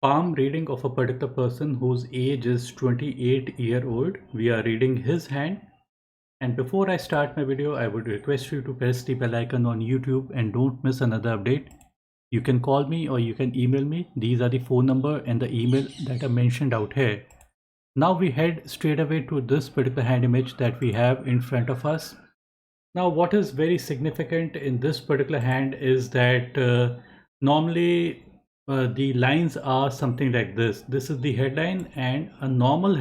palm reading of a particular person whose age is 28-year-old. We are reading his hand. And before I start my video, I would request you to press the bell icon on YouTube and don't miss another update. You can call me or you can email me. These are the phone number and the email that are mentioned out here. Now we head straight away to this particular hand image that we have in front of us. Now what is very significant in this particular hand is that normally the lines are something like this. This is the headline, and a normal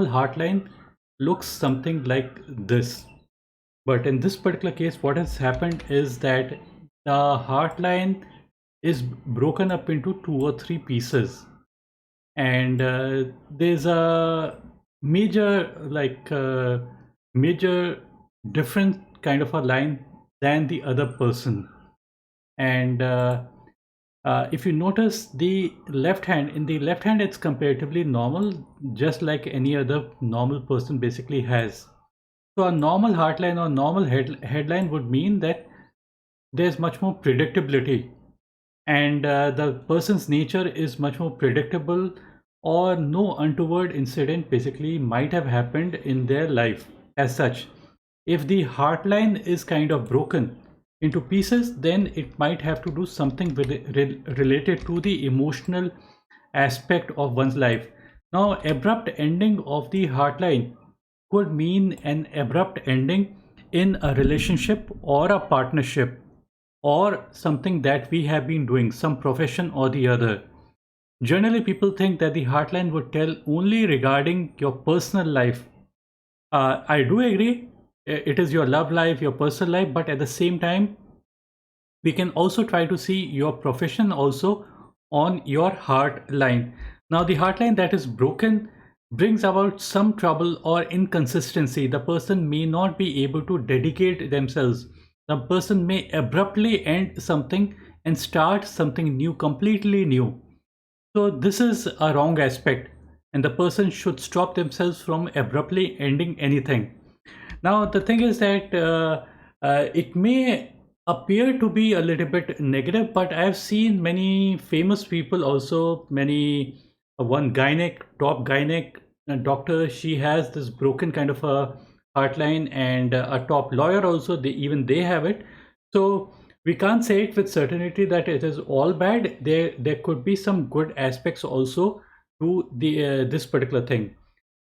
heart line looks something like this. But in this particular case, what has happened is that the heart line is broken up into 2 or 3 pieces, and there's a major different kind of a line than the other person. And if you notice the left hand, in the left hand it's comparatively normal, just like any other normal person basically has. So a normal heart line or normal headline would mean that there's much more predictability, and the person's nature is much more predictable, or no untoward incident basically might have happened in their life as such. If the heart line is kind of broken into pieces, then it might have to do something with related to the emotional aspect of one's life. Now, abrupt ending of the heart line could mean an abrupt ending in a relationship or a partnership, or something that we have been doing, some profession or the other. Generally, people think that the heartline would tell only regarding your personal life. I do agree, it is your love life, your personal life, but at the same time, we can also try to see your profession also on your heart line. Now, the heart line that is broken brings about some trouble or inconsistency. The person may not be able to dedicate themselves. The person may abruptly end something and start something new, completely new. So this is a wrong aspect, and the person should stop themselves from abruptly ending anything. Now the thing is that it may appear to be a little bit negative, but I have seen many famous people also, many one top gynec doctor, she has this broken kind of a heart line, and a top lawyer also, they have it. So we can't say it with certainty that it is all bad. There could be some good aspects also to the this particular thing.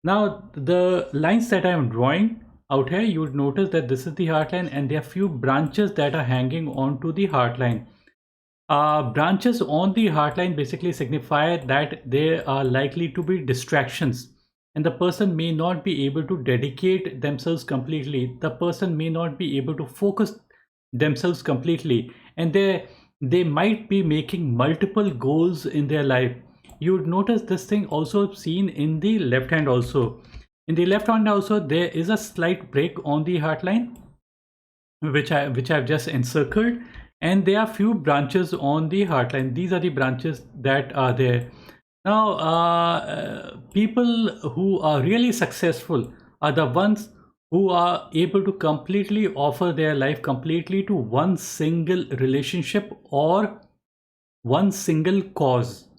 Now the lines that I am drawing out here, you would notice that this is the heart line, and there are few branches that are hanging on to the heart line. Branches on the heart line basically signify that there are likely to be distractions, and the person may not be able to dedicate themselves completely. The person may not be able to focus themselves completely, and they might be making multiple goals in their life. You would notice this thing also seen in the left hand also. In the left hand also, there is a slight break on the heart line, which I've just encircled, and there are few branches on the heart line. These are the branches that are there. Now people who are really successful are the ones who are able to completely offer their life completely to one single relationship or one single cause.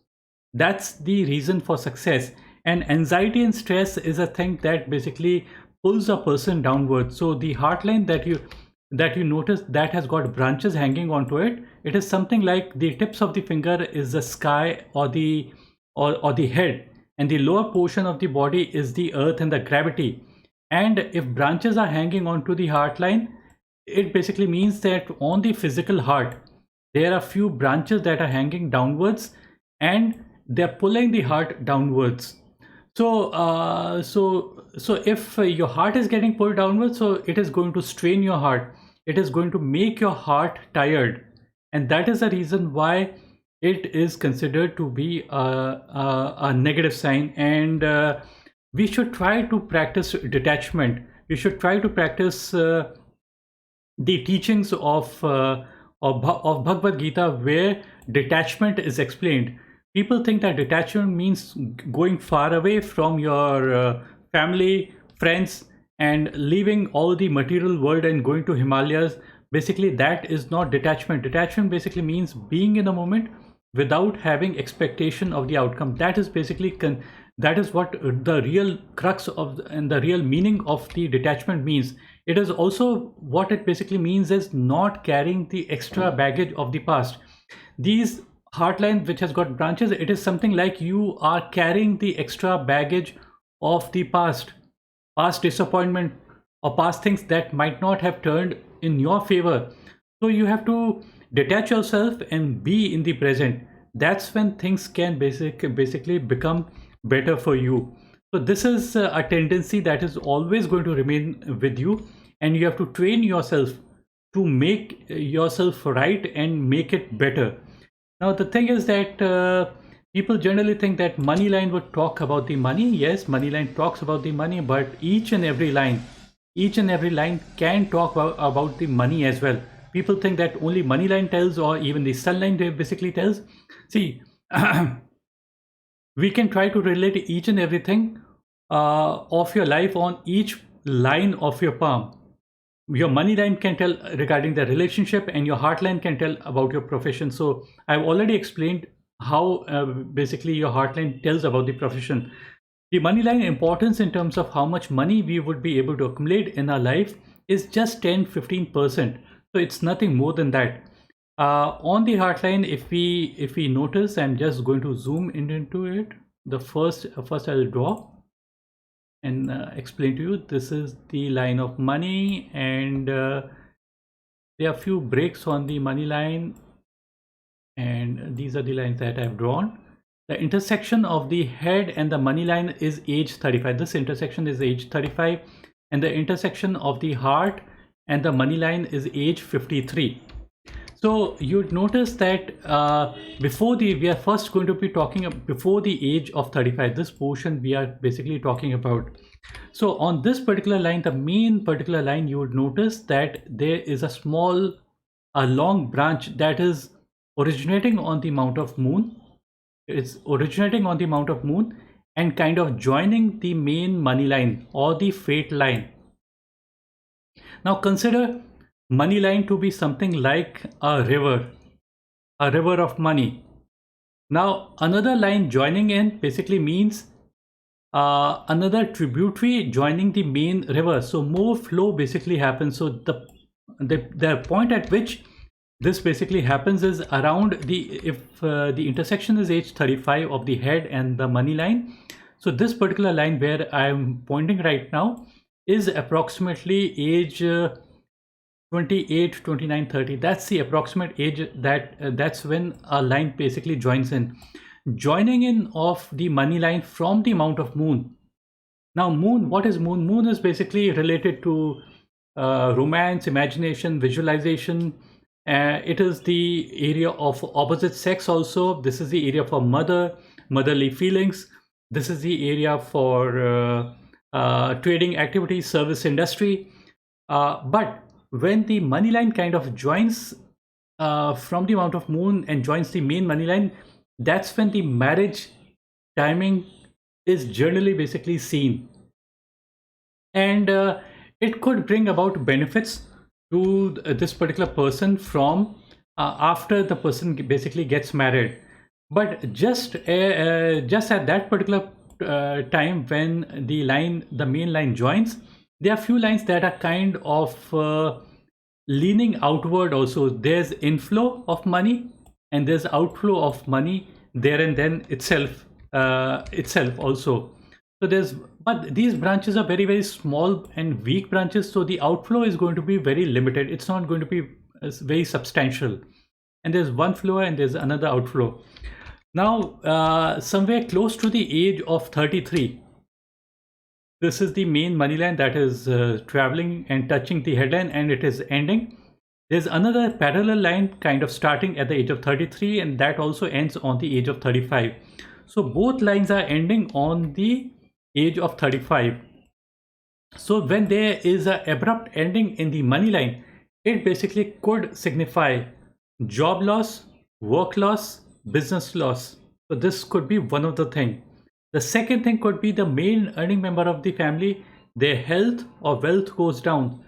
That's the reason for success. And anxiety and stress is a thing that basically pulls a person downwards. So the heart line that you notice that has got branches hanging onto it, it is something like the tips of the finger is the sky or the head, and the lower portion of the body is the earth and the gravity. And if branches are hanging onto the heart line, it basically means that on the physical heart there are few branches that are hanging downwards, and they're pulling the heart downwards. So if your heart is getting pulled downwards, so it is going to strain your heart, it is going to make your heart tired, and that is the reason why it is considered to be a negative sign. And we should try to practice detachment. We should try to practice the teachings of Bhagavad Gita, where detachment is explained. People think that detachment means going far away from your family, friends, and leaving all the material world and going to Himalayas. Basically, that is not detachment. Detachment basically means being in the moment without having expectation of the outcome. That is basically that is what the real crux of and the real meaning of the detachment means. It is also what it basically means is not carrying the extra baggage of the past. These heartline which has got branches, it is something like you are carrying the extra baggage of the past disappointment or past things that might not have turned in your favor. So you have to detach yourself and be in the present. That's when things can basically become better for you. So this is a tendency that is always going to remain with you, and you have to train yourself to make yourself right and make it better. Now the thing is that people generally think that money line would talk about the money. Yes, money line talks about the money, but each and every line can talk about the money as well. People think that only money line tells, or even the sun line basically tells. See, we can try to relate each and everything of your life on each line of your palm. Your money line can tell regarding the relationship, and your heart line can tell about your profession. So I've already explained how basically your heart line tells about the profession. The money line importance in terms of how much money we would be able to accumulate in our life is just 10-15%. So it's nothing more than that. On the heart line, if we notice, I'm just going to zoom into it. The first I'll draw and explain to you. This is the line of money, and there are few breaks on the money line, and these are the lines that I've drawn. The intersection of the head and the money line is age 35. This intersection is age 35, and the intersection of the heart and the money line is age 53. So you'd notice that we are first going to be talking before the age of 35. This portion we are basically talking about. So on this particular line, the main particular line, you would notice that there is a long branch that is originating on the Mount of Moon. It's originating on the Mount of Moon and kind of joining the main money line or the fate line. Now consider money line to be something like a river of money. Now another line joining in basically means another tributary joining the main river, so more flow basically happens. So the point at which this basically happens is around the intersection is age 35 of the head and the money line. So this particular line where I am pointing right now is approximately age 28, 29, 30. That's the approximate age that's when a line basically joins in. Joining in of the money line from the Mount of Moon. Now moon, what is moon? Moon is basically related to romance, imagination, visualization. It is the area of opposite sex also. This is the area for motherly feelings. This is the area for trading activities, service industry. But when the money line kind of joins from the Mount of Moon and joins the main money line, that's when the marriage timing is generally basically seen. And it could bring about benefits to this particular person from after the person basically gets married. But just at that particular time when the main line joins, there are few lines that are kind of leaning outward also. There's inflow of money and there's outflow of money there and then itself also. So but these branches are very, very small and weak branches, so the outflow is going to be very limited. It's not going to be very substantial. And there's one flow and there's another outflow. Now somewhere close to the age of 33, this is the main money line that is traveling and touching the headline, and it is ending. There's another parallel line kind of starting at the age of 33, and that also ends on the age of 35. So both lines are ending on the age of 35. So when there is an abrupt ending in the money line, it basically could signify job loss, work loss, business loss. So this could be one of the things. The second thing could be the main earning member of the family, their health or wealth goes down.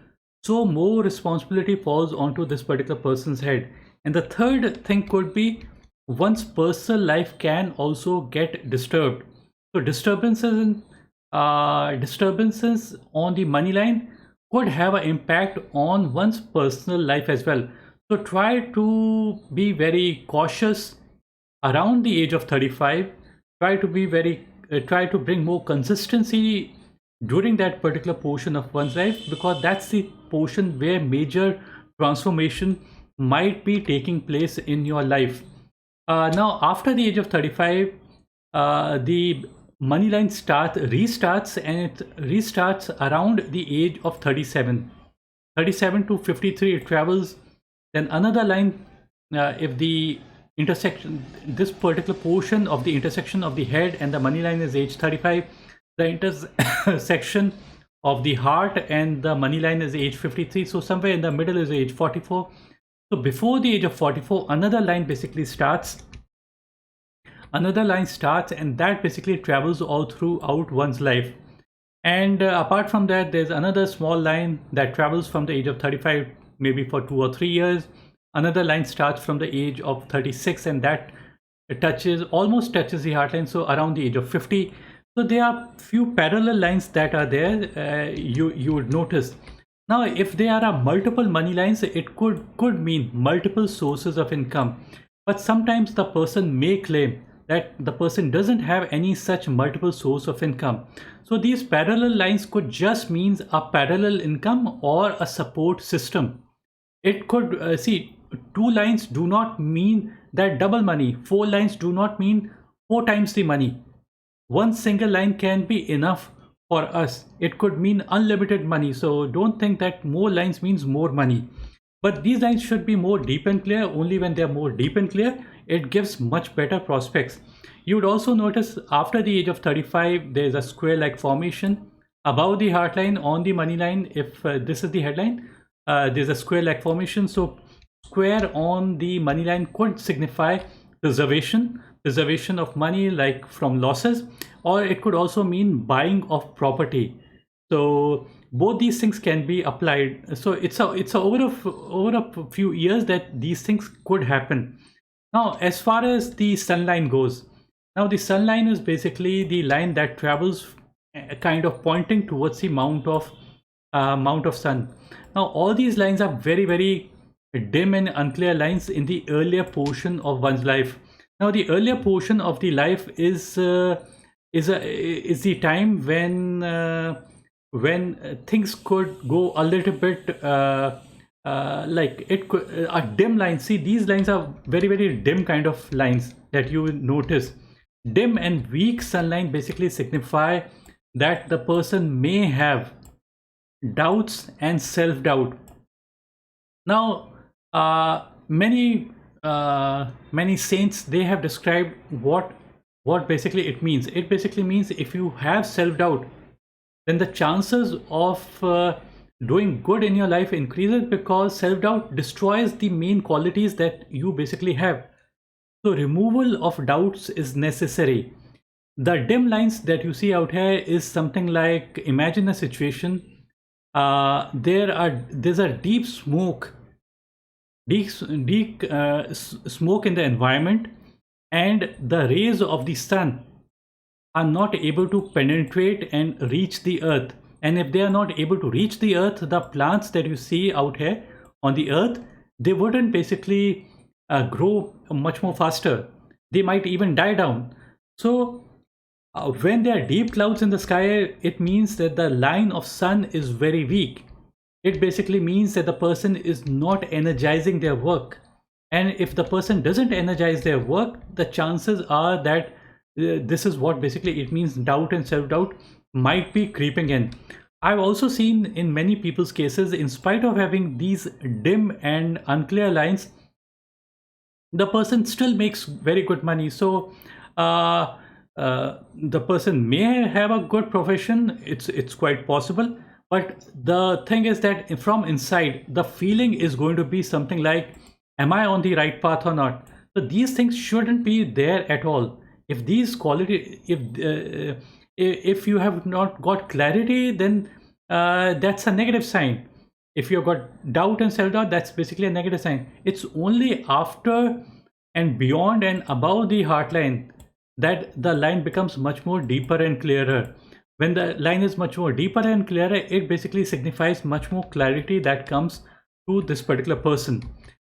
So more responsibility falls onto this particular person's head. And the third thing could be one's personal life can also get disturbed. So disturbances on the money line could have an impact on one's personal life as well. So try to be very cautious around the age of 35. Try to be very try to bring more consistency during that particular portion of one's life, because that's the portion where major transformation might be taking place in your life. Now, after the age of 35, the money line restarts, and it restarts around the age of 37. 37 to 53, it travels. Then another line, if the intersection, this particular portion of the intersection of the head and the money line is age 35, the intersection of the heart and the money line is age 53. So somewhere in the middle is age 44. So before the age of 44, another line basically starts. Another line starts, and that basically travels all throughout one's life. And apart from that, there's another small line that travels from the age of 35, maybe for 2 or 3 years. Another line starts from the age of 36, and that almost touches the heart line, so around the age of 50. So there are few parallel lines that are there, you would notice. Now, if there are multiple money lines, it could mean multiple sources of income. But sometimes the person may claim that the person doesn't have any such multiple source of income. So these parallel lines could just mean a parallel income or a support system. It could see, 2 lines do not mean that double money. 4 lines do not mean 4 times the money. One single line can be enough for us. It could mean unlimited money. So don't think that more lines means more money. But these lines should be more deep and clear. Only when they are more deep and clear, it gives much better prospects. You would also notice after the age of 35, there is a square-like formation above the heart line on the money line. If this is the headline, there's a square-like formation. So square on the money line could signify preservation of money, like from losses, or it could also mean buying of property. So both these things can be applied. So it's over a few years that these things could happen. Now, as far as the sun line goes, now the sun line is basically the line that travels kind of pointing towards the mount of sun. Now all these lines are very, very dim and unclear lines in the earlier portion of one's life. Now the earlier portion of the life is the time when things could go a little bit like it could a dim line. See, these lines are very, very dim kind of lines that you will notice. Dim and weak sunlight basically signify that the person may have doubts and self-doubt. Now, many saints, they have described what basically it means. It basically means if you have self-doubt, then the chances of doing good in your life increases, because self-doubt destroys the main qualities that you basically have. So removal of doubts is necessary. The dim lines that you see out here is something like, imagine a situation. There's a deep smoke smoke in the environment, and the rays of the sun are not able to penetrate and reach the earth. And if they are not able to reach the earth, the plants that you see out here on the earth, they wouldn't basically grow much more faster. They might even die down. So when there are deep clouds in the sky, it means that the line of sun is very weak. It basically means that the person is not energizing their work. And if the person doesn't energize their work, the chances are that this is what basically it means, doubt and self-doubt might be creeping in. I've also seen in many people's cases, in spite of having these dim and unclear lines, the person still makes very good money. So the person may have a good profession, it's quite possible, but the thing is that from inside, the feeling is going to be something like, am I on the right path or not? So these things shouldn't be there at all. If these quality, if you have not got clarity, then that's a negative sign. If you've got doubt and self-doubt, that's basically a negative sign. It's only after and beyond and above the heart line, that the line becomes much more deeper and clearer. When the line is much more deeper and clearer, it basically signifies much more clarity that comes to this particular person.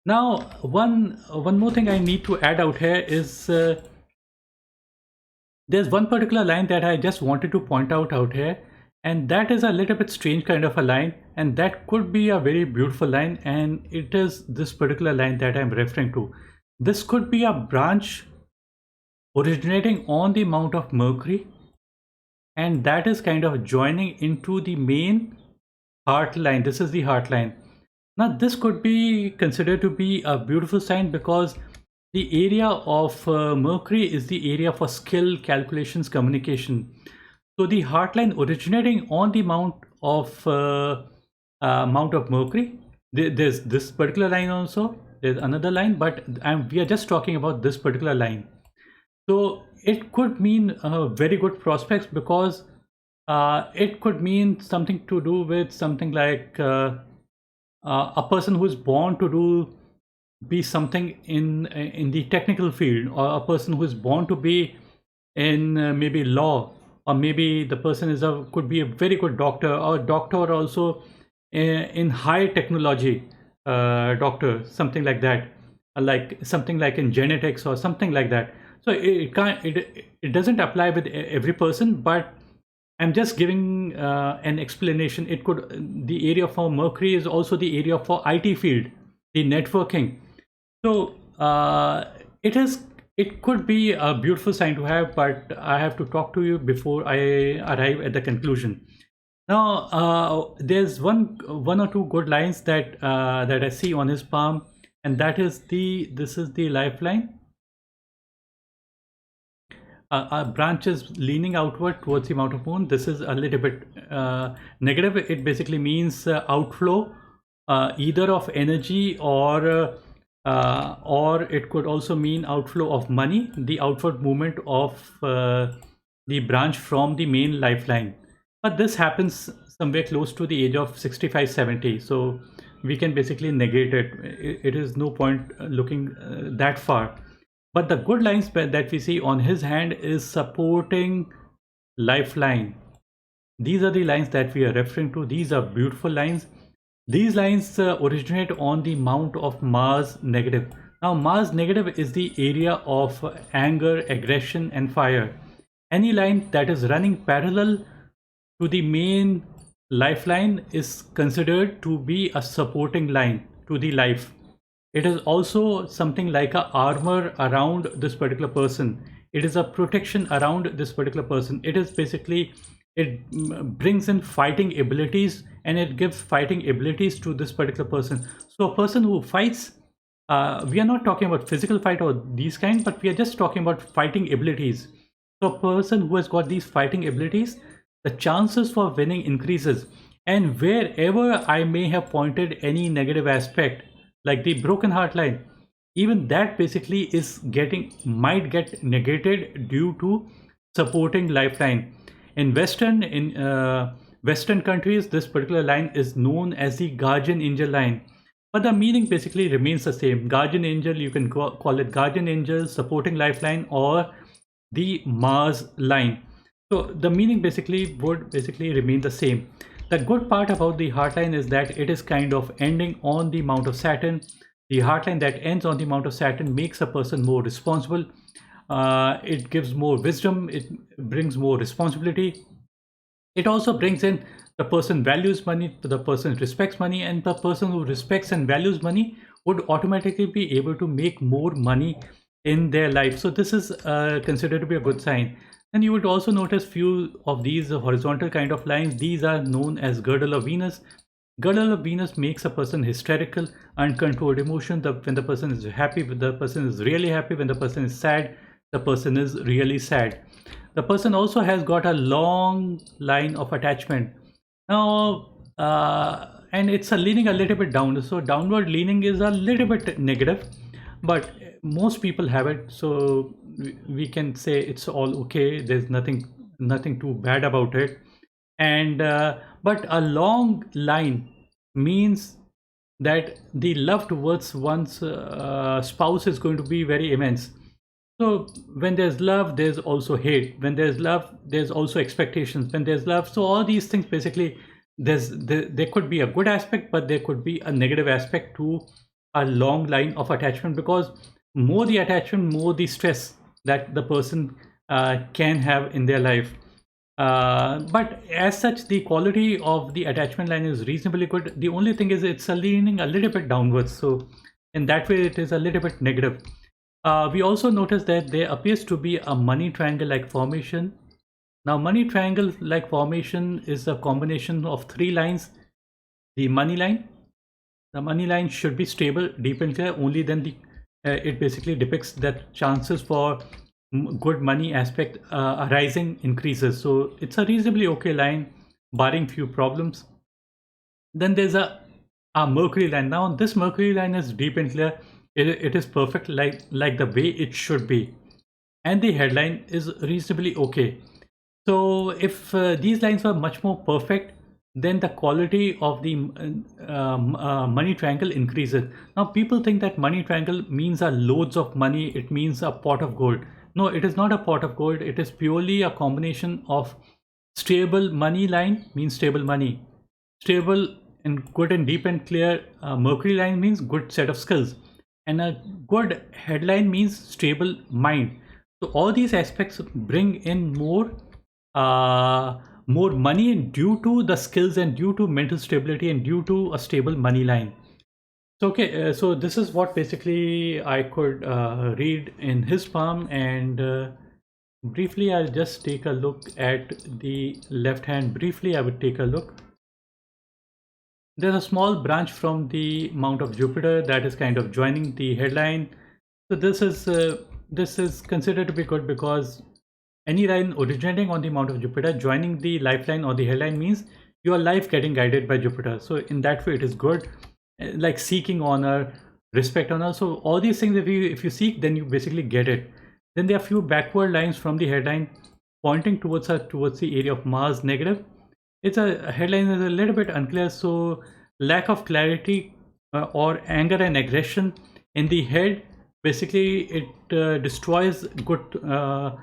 Now, one more thing I need to add out here is, there's one particular line that I just wanted to point out here, and that is a little bit strange kind of a line, and that could be a very beautiful line, and it is this particular line that I'm referring to. This could be a branch originating on the Mount of Mercury, and that is kind of joining into the main heart line. This is the heart line. Now, this could be considered to be a beautiful sign because the area of Mercury is the area for skill, calculations, communication. So the heart line originating on the Mount of Mercury. There's this particular line also. There's another line, but we are just talking about this particular line. So it could mean very good prospects because it could mean something to do with something like a person who is born to do be something in the technical field, or a person who is born to be in maybe law, or maybe the person could be a very good doctor, or doctor also in high technology, doctor, something like that, like something like in genetics or something like that. So it doesn't apply with every person, but I'm just giving an explanation. It could, the area for Mercury is also the area for IT field, the networking. So it could be a beautiful sign to have, but I have to talk to you before I arrive at the conclusion. Now, there's one or two good lines that I see on his palm, and that is this is the lifeline. Branches leaning outward towards the Mount of Moon. This is a little bit negative. It basically means outflow, either of energy or it could also mean outflow of money, the outward movement of the branch from the main lifeline. But this happens somewhere close to the age of 65, 70. So we can basically negate it. It is no point looking that far. But the good lines that we see on his hand is supporting lifeline. These are the lines that we are referring to. These are beautiful lines. These lines originate on the Mount of Mars negative. Now, Mars negative is the area of anger, aggression, and fire. Any line that is running parallel to the main lifeline is considered to be a supporting line to the life. It is also something like a armor around this particular person. It is a protection around this particular person. It is basically, it brings in fighting abilities, and it gives fighting abilities to this particular person. So a person who fights, we are not talking about physical fight or these kind, but we are just talking about fighting abilities. So a person who has got these fighting abilities, the chances for winning increases. And wherever I may have pointed any negative aspect, like the broken heart line, even that basically is might get negated due to supporting lifeline. In Western countries, this particular line is known as the guardian angel line, but the meaning basically remains the same. Guardian angel, you can call it guardian angel, supporting lifeline, or the Mars line. So the meaning basically would remain the same. The good part about the heartline is that it is kind of ending on the Mount of Saturn. The heartline that ends on the Mount of Saturn makes a person more responsible. It gives more wisdom. It brings more responsibility. It also brings in the person values money, the person respects money, and the person who respects and values money would automatically be able to make more money in their life. So this is considered to be a good sign. And you would also notice few of these horizontal kind of lines. These are known as girdle of Venus. Girdle of Venus makes a person hysterical, uncontrolled emotion. When the person is happy, when the person is really happy. When the person is sad, the person is really sad. The person also has got a long line of attachment. Now, and it's leaning a little bit down. So downward leaning is a little bit negative, but most people have it. So we can say it's all okay. There's nothing too bad about it. And but a long line means that the love towards one's spouse is going to be very immense. So when there's love, there's also hate. When there's love, there's also expectations. When there's love, so all these things basically, there could be a good aspect, but there could be a negative aspect to a long line of attachment, because more the attachment, more the stress that the person can have in their life. But as such, the quality of the attachment line is reasonably good. The only thing is it's leaning a little bit downwards. So in that way, it is a little bit negative. We also notice that there appears to be a money triangle-like formation. Now, money triangle-like formation is a combination of three lines. The money line, the money line should be stable, deep and clear. Only then it basically depicts that chances for good money aspect arising increases. So it's a reasonably okay line, barring few problems. Then there's a Mercury line. Now this Mercury line is deep and clear. It is perfect, like the way it should be, and the headline is reasonably okay. So if these lines were much more perfect, then the quality of the money triangle increases. Now people think that money triangle means a loads of money, it means a pot of gold. No, it is not a pot of gold. It is purely a combination of stable money line means stable money, stable and good and deep and clear Mercury line means good set of skills, and a good headline means stable mind. So all these aspects bring in more money due to the skills and due to mental stability and due to a stable money line. So okay, so this is what basically I could read in his palm, and briefly I'll just take a look at the left hand. Briefly I would take a look. There's a small branch from the Mount of Jupiter that is kind of joining the headline. So this is considered to be good, because any line originating on the Mount of Jupiter joining the lifeline or the headline means your life getting guided by Jupiter. So in that way it is good, like seeking honor, respect, honor. So all these things, if you seek, then you basically get it. Then there are few backward lines from the headline pointing towards the area of Mars negative. It's a headline is a little bit unclear, so lack of clarity or anger and aggression in the head, basically it destroys good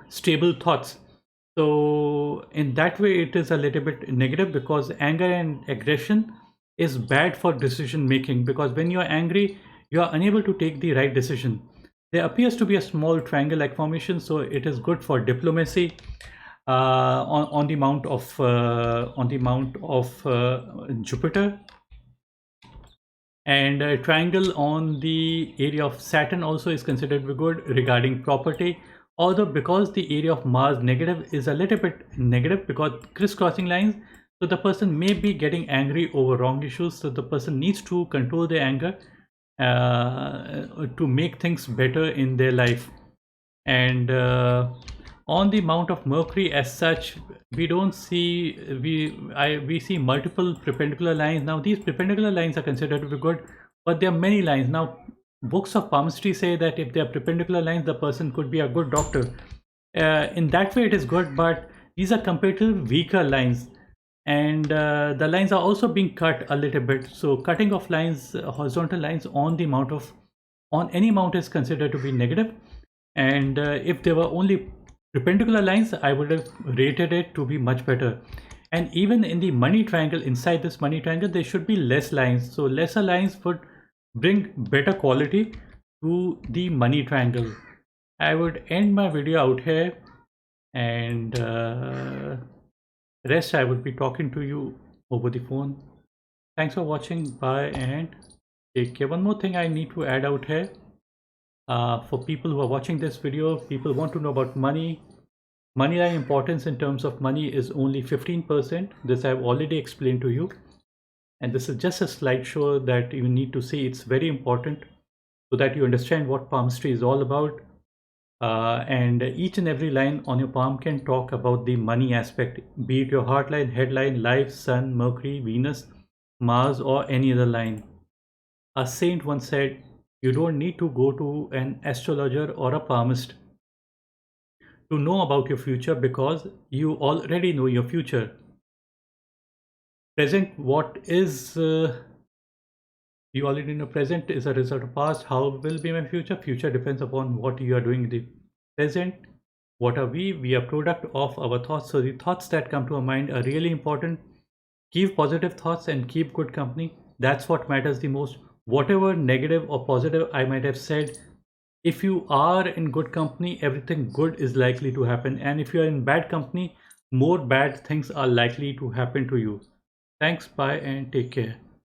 stable thoughts. So in that way it is a little bit negative, because anger and aggression is bad for decision making, because when you are angry you are unable to take the right decision. There appears to be a small triangle like formation, so it is good for diplomacy on the mount of Jupiter. And a triangle on the area of Saturn also is considered to be good regarding property, although because the area of Mars negative is a little bit negative because crisscrossing lines, so the person may be getting angry over wrong issues, so the person needs to control their anger to make things better in their life. And on the Mount of Mercury as such, we don't see, we see multiple perpendicular lines. Now these perpendicular lines are considered to be good, but there are many lines. Now books of palmistry say that if they are perpendicular lines, the person could be a good doctor. In that way it is good, but these are comparatively weaker lines, and the lines are also being cut a little bit. So cutting of lines, horizontal lines on the mount of, on any mount is considered to be negative. And if there were only perpendicular lines, I would have rated it to be much better. And even in the money triangle, inside this money triangle, there should be less lines. So lesser lines would bring better quality to the money triangle. I would end my video out here, and rest I would be talking to you over the phone. Thanks for watching. Bye and take care. One more thing I need to add out here. For people who are watching this video, people want to know about money. Money line importance in terms of money is only 15%. This I've already explained to you. And this is just a slideshow that you need to see. It's very important so that you understand what palmistry is all about. And each and every line on your palm can talk about the money aspect, be it your heart line, headline, life, sun, Mercury, Venus, Mars, or any other line. A saint once said, you don't need to go to an astrologer or a palmist to know about your future, because you already know your future. Present what is You already know present is a result of past. How will be my future? Future depends upon what you are doing in the present. What are we? We are product of our thoughts. So the thoughts that come to our mind are really important. Keep positive thoughts and keep good company. That's what matters the most. Whatever negative or positive I might have said, if you are in good company, everything good is likely to happen. And if you are in bad company, more bad things are likely to happen to you. Thanks, bye, and take care.